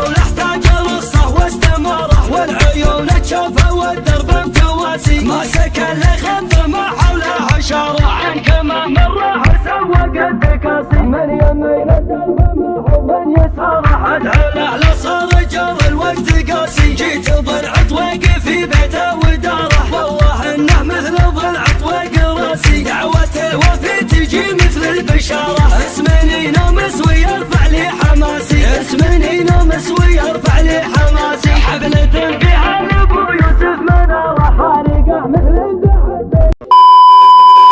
الجولة احتاج رصة واستمارة، والعيون تشوفه والدرب متواسي، ما سكن لخط ما حوله شارع، عن كما مره سوق التكاسي، من يمين الدرب معه من يساره، ادعو له صار جر الوقت قاسي، جيت ضلعت واقف في بيته وداره، والله انه مثل ضلعت وقراسي، دعوته وفي تجي مثل البشاره، اسمني نومس ويرفع لي حماسي، اسمني نومس ويرفع لي حماسي، حفلة فيها ابو يوسف مناره، فارقه مثل الذهب.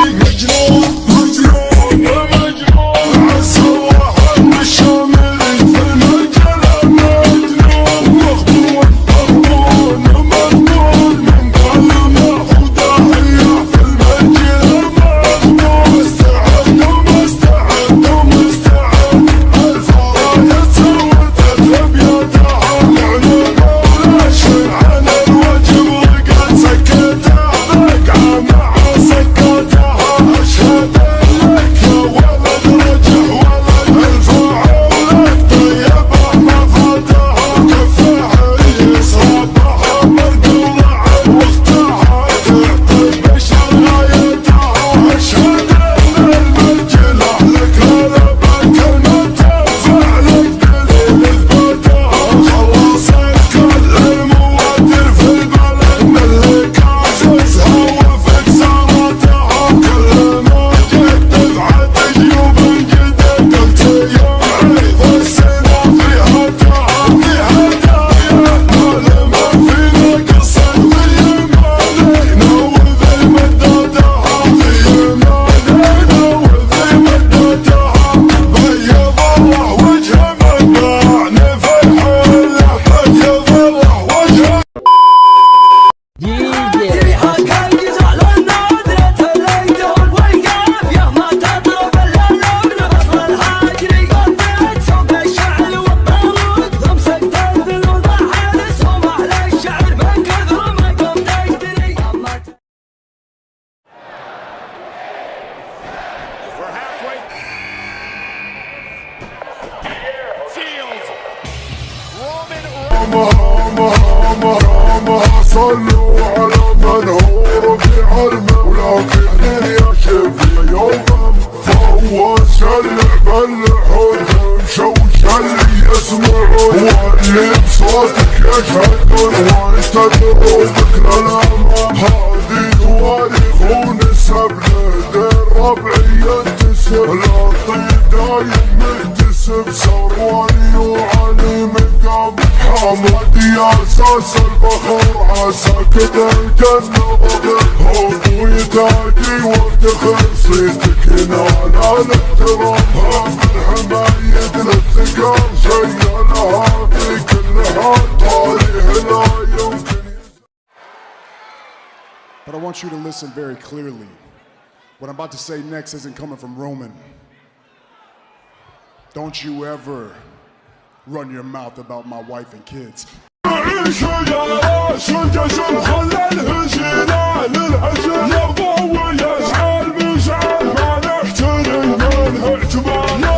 مجنون مجنون مجنون عالسواحل الشامل في المجال مجنون، مخبون مخبون مخبون من قلبه وداعية في المجال مخبون، مستعد ومستعد ومستعد الفرايد سوت بيدها معلنة ولا شي عن الوجه وقد سكتها بقعة مع سكتها، أشهد لك يا ولد رجع ولد الفاعل طيبه ما فاتها، كفاها يصابها مرقولة واختها تعطي بشر غايتها، أشهد ان المرجلة لك غلبك المنتفع لك دليل اثباتها، خلاص الكل المواتر في البلد من اللي كاسسها وفك سارتها، كل ما جيت دفعة جيوب جدد قلت يا عيد السنة فيها هدايا، ما فينا قصة ليمانينا وذي مدتها، ليمانينا وذي مدتها، بيض الله وجه من باعني في الحلة، بيض الله وجه فيها كان يزعل النادرة الليدون والقافية، ما تضرب الا اللون بصل الهاجري، قضيت سوق الشعر والطارود، امسكت الذلول حارسهم اهل الشعر، من كثر ما قمت اشتري. We're halfway. Fields. مرامها صلوا على من هو ربيع ولكن يا شفي يوم فوز شلع بلع ومشوش اللي يسمعون، واللي بصوتك يشهدون ويستدروا بك للامام، هذه تواريخ ونسب لدى الربعي ينتسب، الطيب دايم مكتسب ثرواني وعلي مقام، حمد يا اساس الفخر عسى كذا الجنة بغير، ابوي تاجي وافتخر صيتك ينال الاحترام، من حمايد للثقال شيلها في كلها طاريه لا يمكن. But I want you to listen very clearly. What I'm about to say next isn't coming from Roman. Don't you ever run your mouth about my wife and kids. شجرة شجر خلى الهجلة للهجل، يرضى ويسعى المشعل ما نحترم منه اعتبار.